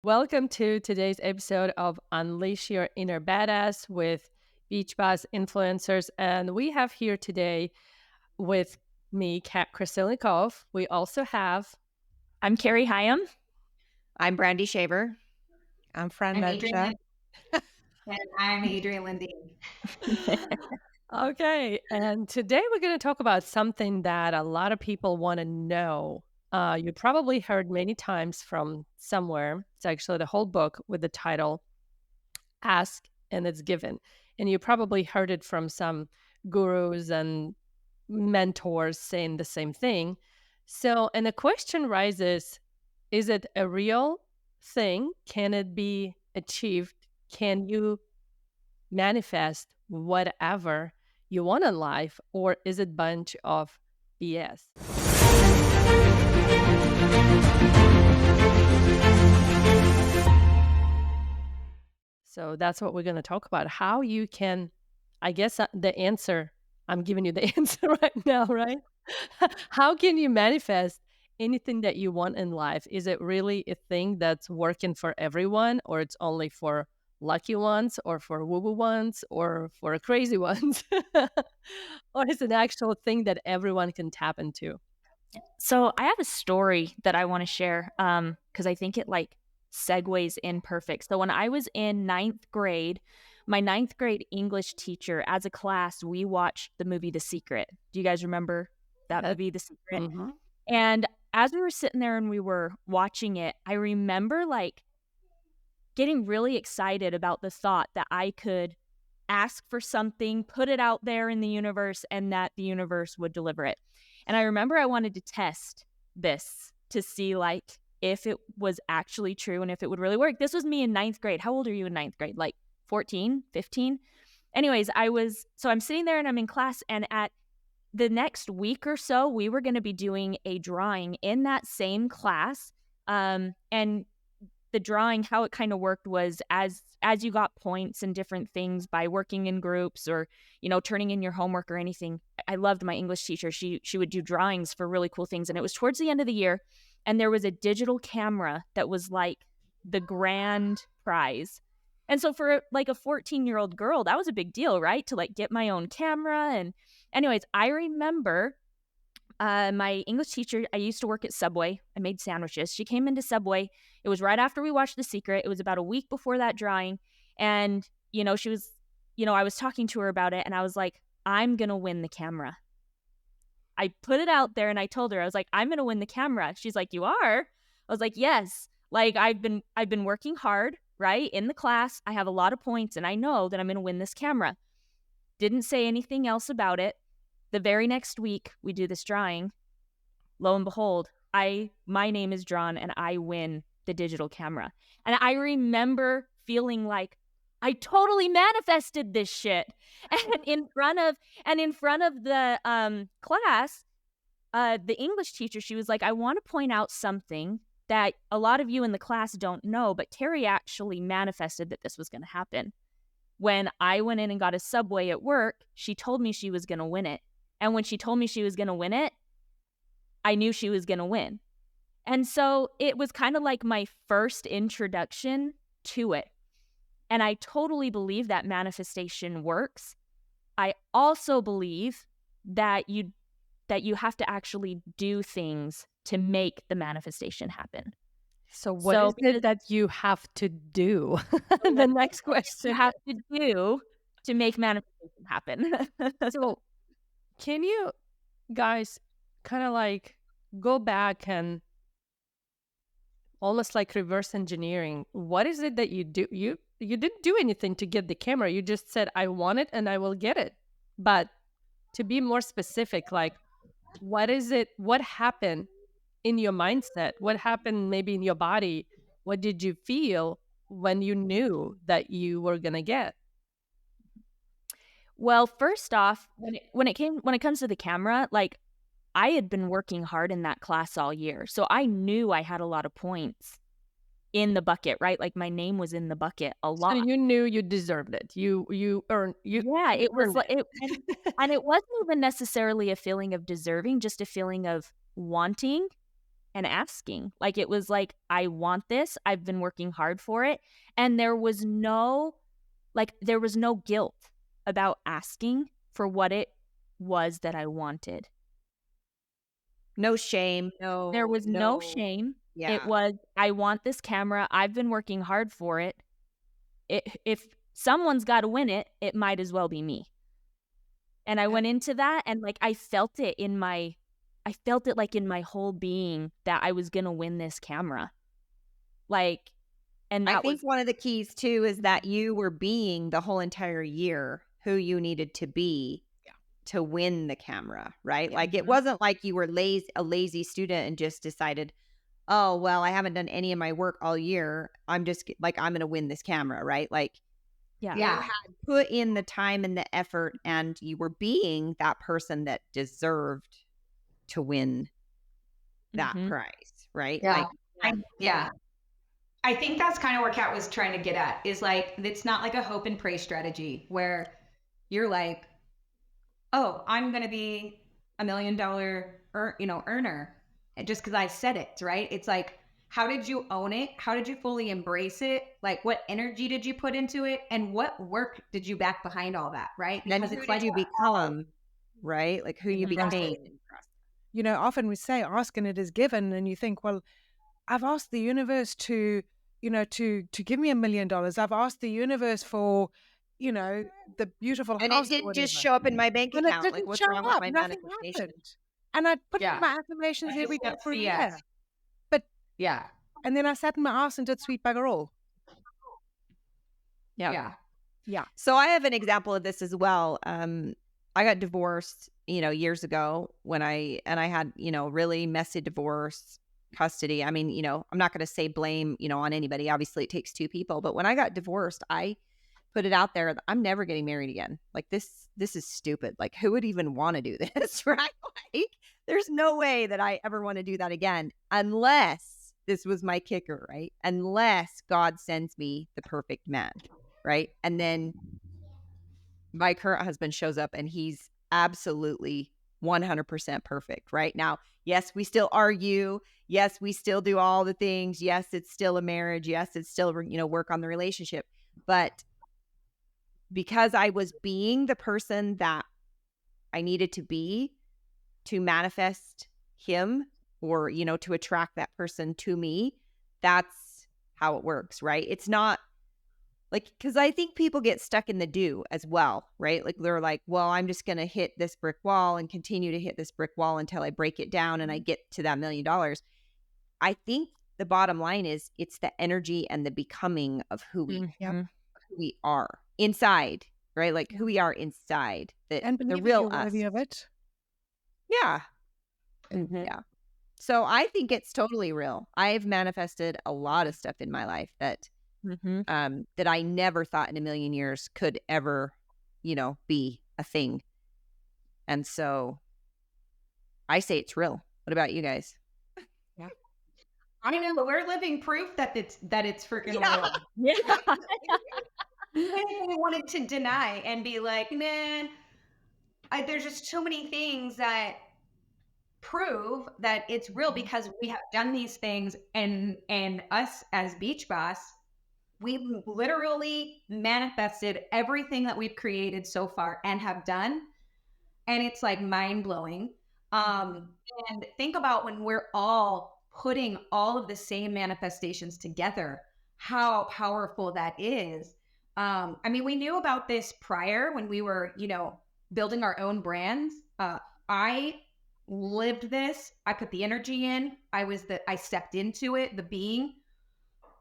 Welcome to today's episode of Unleash Your Inner Badass with Beach Boss Influencers. And we have here today with me, Kat Krasilnikov. We also have, I'm Carrie Hyam. I'm Brandy Shaver. I'm Fran I'm Adrian Medja. and I'm Adrian Lindy. okay. And today we're going to talk about something that a lot of people want to know. You probably heard many times from somewhere. It's actually the whole book with the title Ask and It's Given. And you probably heard it from some gurus and mentors saying the same thing. So, and the question rises, is it a real thing? Can it be achieved? Can you manifest whatever you want in life? Or is it a bunch of BS? So that's what we're going to talk about. How you can, I guess the answer, I'm giving you the answer right now, right? How can you manifest anything that you want in life? Is it really a thing that's working for everyone, or it's only for lucky ones, or for woo-woo ones, or for crazy ones? Or is it an actual thing that everyone can tap into? So I have a story that I want to share because I think it segues in perfect. So when I was in ninth grade, my ninth grade English teacher, as a class, we watched the movie The Secret. Do you guys remember that movie, The Secret? Mm-hmm. And as we were sitting there and we were watching it, I remember getting really excited about the thought that I could ask for something, put it out there in the universe, and that the universe would deliver it. And I remember I wanted to test this to see if it was actually true and if it would really work. This was me in ninth grade. How old are you in ninth grade? 14, 15? Anyways, I'm sitting there and I'm in class, and at the next week or so, we were going to be doing a drawing in that same class. And the drawing, how it kind of worked was as you got points and different things by working in groups or, turning in your homework or anything. I loved my English teacher. She would do drawings for really cool things. And it was towards the end of the year. And there was a digital camera that was the grand prize. And so for a 14-year-old girl, that was a big deal, right? To get my own camera. And anyways, I remember my English teacher, I used to work at Subway. I made sandwiches. She came into Subway. It was right after we watched The Secret. It was about a week before that drawing. And, she was, I was talking to her about it, and I was like, I'm going to win the camera. I put it out there and I told her, I was like, I'm going to win the camera. She's like, you are? I was like, yes. I've been working hard, right? In the class. I have a lot of points and I know that I'm going to win this camera. Didn't say anything else about it. The very next week, we do this drawing. Lo and behold, my name is drawn and I win the digital camera. And I remember feeling like I totally manifested this shit. And in front of the class, the English teacher, she was like, I want to point out something that a lot of you in the class don't know, but Terry actually manifested that this was going to happen. When I went in and got a Subway at work, she told me she was going to win it. And when she told me she was going to win it, I knew she was going to win. And so it was kind of like my first introduction to it. And I totally believe that manifestation works. I also believe that you have to actually do things to make the manifestation happen. So what is it that you have to do? The next question. You have to do to make manifestation happen. So can you guys kind of go back and almost reverse engineering? What is it that you do? You didn't do anything to get the camera. You just said, I want it and I will get it. But to be more specific, what is it? What happened in your mindset? What happened maybe in your body? What did you feel when you knew that you were going to get? Well, first off, when it comes to the camera, I had been working hard in that class all year. So I knew I had a lot of points in the bucket, right? My name was in the bucket a lot. So you knew you deserved it. You earned. Yeah, it was and it wasn't even necessarily a feeling of deserving, just a feeling of wanting and asking. Like, it was like, I want this. I've been working hard for it. And there was no guilt about asking for what it was that I wanted. No shame. There was no shame. Yeah. It was, I want this camera. I've been working hard for it. If someone's got to win it, it might as well be me. And I went into that, and like I felt it like in my whole being that I was going to win this camera. Like, and I think one of the keys too is that you were being the whole entire year who you needed to be to win the camera, right? Like it wasn't like you were a lazy student and just decided, oh, well, I haven't done any of my work all year. I'm just like, I'm going to win this camera, right? Like, yeah. you had put in the time and the effort, and you were being that person that deserved to win that prize, right? Yeah. Like, I think that's kind of where Kat was trying to get at, is like, it's not like a hope and pray strategy where you're like, oh, I'm going to be $1 million earner just because I said it, right? It's like, how did you own it? How did you fully embrace it? Like, what energy did you put into it? And what work did you back behind all that, right? Because it's like you become, right? Like who you became. You know, often we say ask and it is given, and you think, well, I've asked the universe to give me $1 million. I've asked the universe for, the beautiful and house. And it didn't just show up in my bank and account. It didn't like, what's show wrong up. with my Nothing manifestation? happened. And I put in my affirmations every day for a year. But and then I sat in my ass and did sweet bugger all. Yeah. So I have an example of this as well. I got divorced, years ago when I had, really messy divorce, custody. I mean, I'm not going to say blame, on anybody. Obviously it takes two people, but when I got divorced, I put it out there that I'm never getting married again. Like this is stupid. Like who would even want to do this, right? Like there's no way that I ever want to do that again, unless this was my kicker, right? Unless God sends me the perfect man, right? And then my current husband shows up and he's absolutely 100% perfect right now. Yes, we still argue. Yes, we still do all the things. Yes, it's still a marriage. Yes, it's still, work on the relationship. But because I was being the person that I needed to be to manifest him, or, to attract that person to me, that's how it works, right? It's not like, because I think people get stuck in the do as well, right? Like they're like, well, I'm just going to hit this brick wall and continue to hit this brick wall until I break it down and I get to that $1 million. I think the bottom line is it's the energy and the becoming of who we are inside, right? Like who we are inside, and the real us. Worthy of it. Yeah. Yeah. So I think it's totally real. I've manifested a lot of stuff in my life that that I never thought in a million years could ever, be a thing. And so I say it's real. What about you guys? I don't know, but we're living proof that it's freaking real. Yeah. I wanted to deny and be like, man, there's just so many things that prove that it's real, because we have done these things, and us as Beach Boss, we've literally manifested everything that we've created so far and have done. And it's like mind blowing. And think about when we're all putting all of the same manifestations together, how powerful that is. I mean, we knew about this prior when we were, building our own brands. I lived this. I put the energy in. I stepped into it, the being.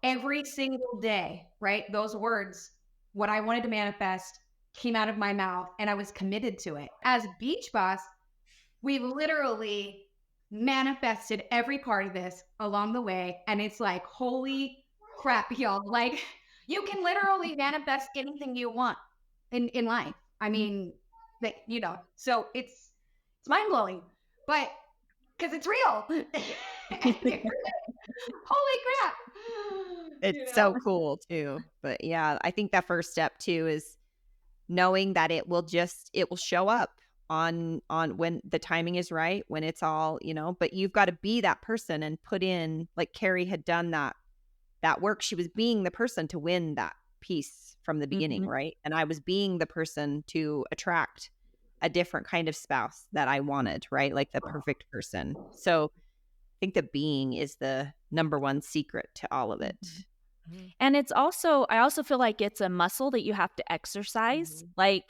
Every single day, right? Those words, what I wanted to manifest, came out of my mouth, and I was committed to it. As Beach Boss, we've literally manifested every part of this along the way. And it's like, holy crap, y'all. Like, you can literally manifest anything you want in life. I mean, so it's mind blowing, but because it's real. Holy crap. It's so cool too. But yeah, I think that first step too is knowing that it will show up. on when the timing is right, when it's all, but you've got to be that person and put in, like Carrie had done that work. She was being the person to win that piece from the beginning, right? And I was being the person to attract a different kind of spouse that I wanted, right? Like the perfect person. So I think the being is the number one secret to all of it. And it's also, I also feel like it's a muscle that you have to exercise. Like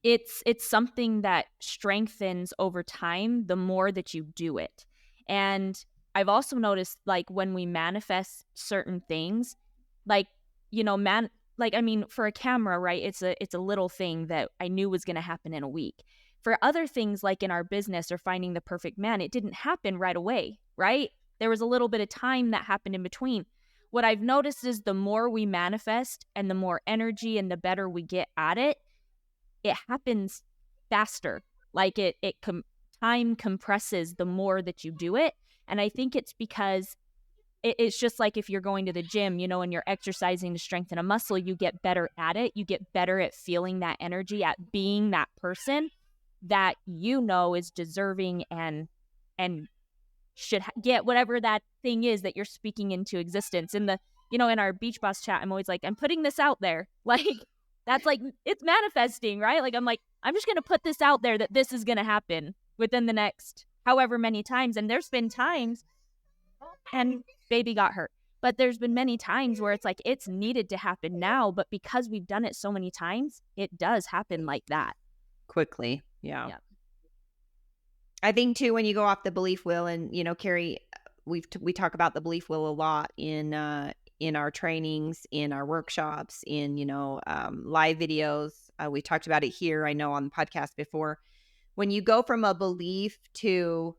it's something that strengthens over time the more that you do it. And I've also noticed, like, when we manifest certain things, like, I mean, for a camera, right? It's a little thing that I knew was going to happen in a week. For other things, like in our business or finding the perfect man, it didn't happen right away, right? There was a little bit of time that happened in between. What I've noticed is the more we manifest and the more energy and the better we get at it, it happens faster. Like time compresses the more that you do it. And I think it's because it's just like if you're going to the gym, and you're exercising to strengthen a muscle, you get better at it. You get better at feeling that energy, at being that person that is deserving and should get whatever that thing is that you're speaking into existence. In the, in our Beach Boss chat, I'm always like, I'm putting this out there. Like, that's like, it's manifesting, right? Like, I'm just going to put this out there that this is going to happen within the next however many times. And there's been times, and baby got hurt, but there's been many times where it's like, it's needed to happen now. But because we've done it so many times, it does happen like that. Quickly. Yeah. I think too, when you go off the belief wheel, and Carrie, we talk about the belief wheel a lot in our trainings, in our workshops, in live videos. We talked about it here, I know, on the podcast before. When you go from a belief to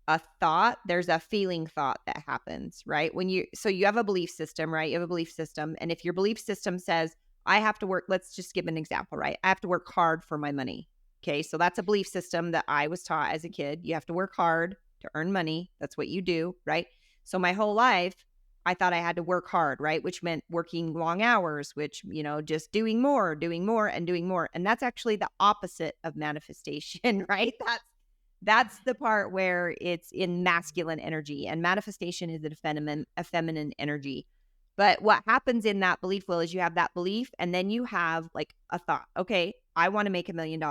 a thought, there's a feeling thought that happens, right? So you have a belief system, right? You have a belief system, and if your belief system says, I have to work, let's just give an example, right? I have to work hard for my money. Okay, so that's a belief system that I was taught as a kid. You have to work hard to earn money. That's what you do, right? So my whole life, I thought I had to work hard, right? Which meant working long hours, which, just doing more, and doing more. And that's actually the opposite of manifestation, right? That's the part where it's in masculine energy, and manifestation is a feminine energy. But what happens in that belief wheel is you have that belief, and then you have like a thought. Okay, I want to make $1 million.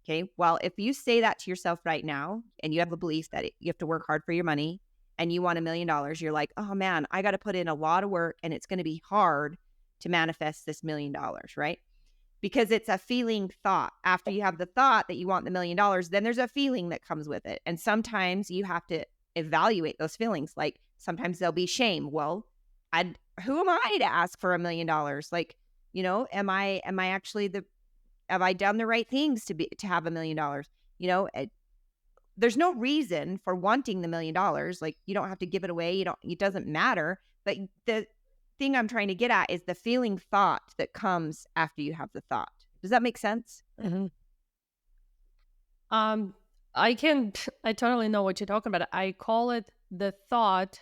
Okay, well, if you say that to yourself right now, and you have a belief that you have to work hard for your money, and you want $1 million, you're like, oh man, I got to put in a lot of work, and it's going to be hard to manifest this $1 million, right? Because it's a feeling thought. After you have the thought that you want the $1 million, then there's a feeling that comes with it. And sometimes you have to evaluate those feelings. Like sometimes there'll be shame. Well, who am I to ask for $1 million? Like, am I actually have I done the right things to have $1 million? There's no reason for wanting the $1 million. Like, you don't have to give it away. It doesn't matter. But the thing I'm trying to get at is the feeling thought that comes after you have the thought. Does that make sense? I totally know what you're talking about. I call it the thought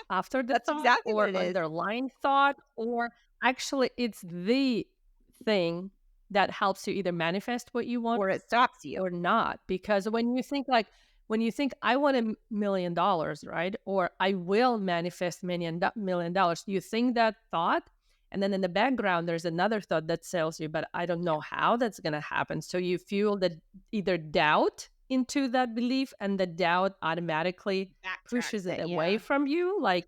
after the that's thought, exactly or what it is. underlying thought, or actually it's the thing that helps you either manifest what you want, or it stops you, or not. Because when you think I want $1 million, right? Or I will manifest $1 million, you think that thought, and then in the background there's another thought that tells you, but I don't know how that's going to happen. So you fuel the either doubt into that belief, and the doubt automatically pushes it away from you, like,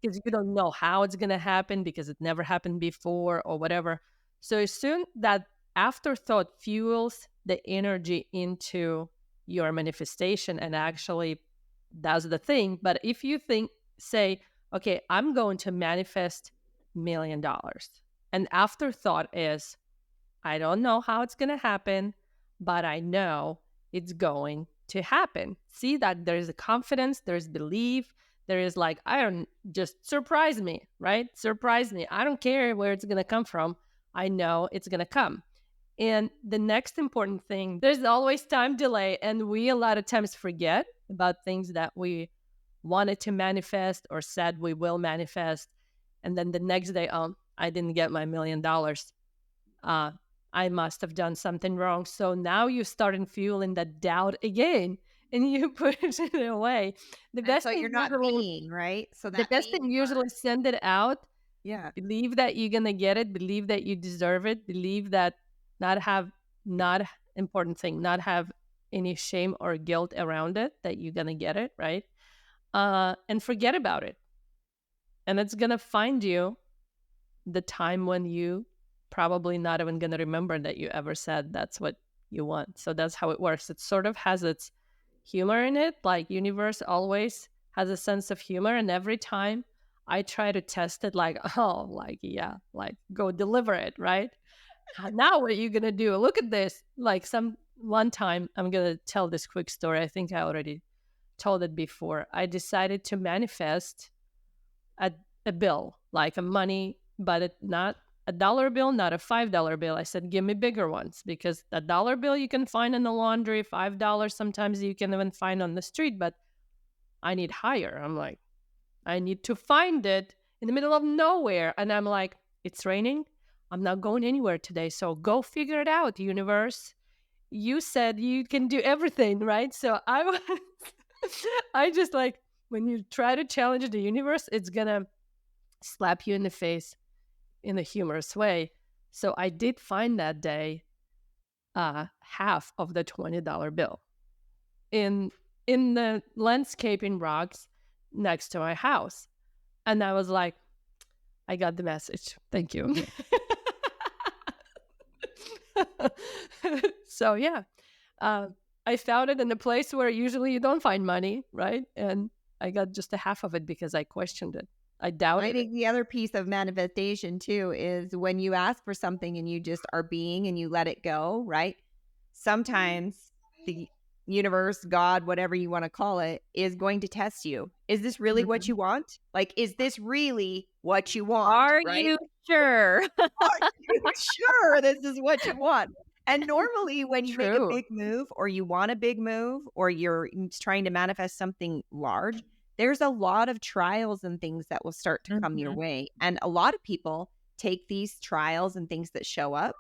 because you don't know how it's going to happen because it never happened before or whatever. So as soon that afterthought fuels the energy into your manifestation and actually does the thing. But if you say, okay, I'm going to manifest $1 million, and afterthought is, I don't know how it's going to happen, but I know it's going to happen. See that there's a confidence, there's belief, there is like, I don't, just surprise me, right? Surprise me. I don't care where it's going to come from. I know it's going to come. And the next important thing, there's always time delay. And we a lot of times forget about things that we wanted to manifest or said we will manifest. And then the next day, I didn't get my $1 million. I must have done something wrong. So now you starting feeling that doubt again and you push it away. The And best so thing you're not usually being, right? So the that best being thing usually part. send it out. Yeah. Believe that you're gonna get it, believe that you deserve it, believe that not important thing, not have any shame or guilt around it, that you're gonna get it, right? And forget about it. And it's gonna find you the time when you probably not even gonna remember that you ever said that's what you want. So that's how it works. It sort of has its humor in it. Like universe always has a sense of humor, and every time I try to test it, like, oh, like yeah, like go deliver it, right? Now what are you gonna do? Look at this. Like some one time, I'm gonna tell this quick story. I think I already told it before. I decided to manifest a, a bill, like a money, but not a dollar bill, not a $5 bill. I said, give me bigger ones, because a dollar bill you can find in the laundry, $5 sometimes you can even find on the street, but I need higher. I'm like, I need to find it in the middle of nowhere. And I'm like, it's raining. I'm not going anywhere today. So go figure it out, universe. You said you can do everything, right? So I was, I just like, when you try to challenge the universe, it's going to slap you in the face in a humorous way. So I did find that day half of the $20 bill in the landscaping rocks next to my house. And I was like, I got the message. Thank you. So yeah, I found it in a place where usually you don't find money, right? And I got just a half of it because I questioned it. I doubted I it. think the other piece of manifestation too is when you ask for something and you just are being and you let it go, right? Sometimes the universe, God, whatever you want to call it, is going to test you. Is this really what you want? Like, is this really what you want? Are Right? you sure? Are you sure this is what you want? And normally, when you make a True. big move or you want a big move or you're trying to manifest something large, there's a lot of trials and things that will start to come your Mhm. way. And a lot of people take these trials and things that show up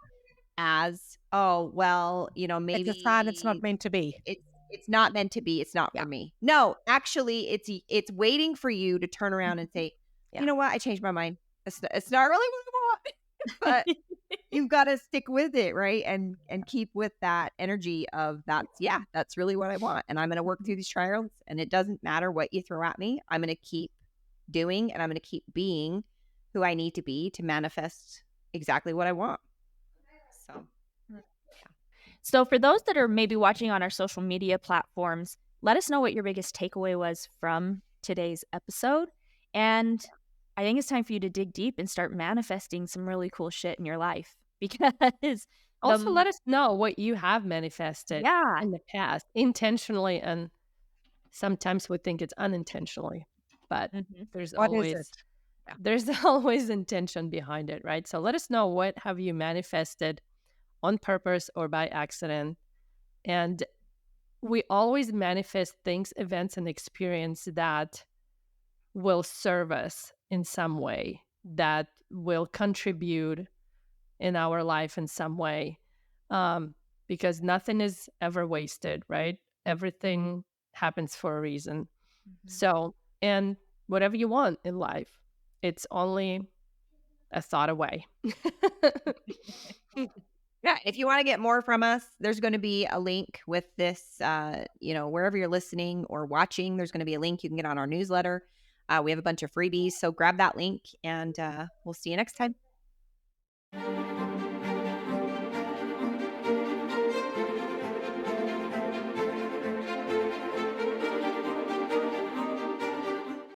as, oh, well, It's a sign it's not maybe meant to be. it's not meant to be. It's not Yeah. for me. No, actually, it's waiting for you to turn around and say, Yeah. you know what? I changed my mind. It's not really what I want. But you've got to stick with it, right? And keep with that energy of that's really what I want. And I'm going to work through these trials, and it doesn't matter what you throw at me. I'm going to keep doing, and I'm going to keep being who I need to be to manifest exactly what I want. So So, for those that are maybe watching on our social media platforms, let us know what your biggest takeaway was from today's episode. And I think it's time for you to dig deep and start manifesting some really cool shit in your life because Also, the let us know what you have manifested yeah, in the past, intentionally, and sometimes we think it's unintentionally, but mhm. there's What is always it? Yeah. there's always intention behind it, right? So let us know, what have you manifested on purpose or by accident. And we always manifest things, events, and experience that will serve us in some way, that will contribute in our life in some way, because nothing is ever wasted, right? Everything happens for a reason. So, and whatever you want in life, it's only a thought away. yeah, if you want to get more from us, there's going to be a link with this, wherever you're listening or watching, there's going to be a link you can get on our newsletter. We have a bunch of freebies. So grab that link and we'll see you next time.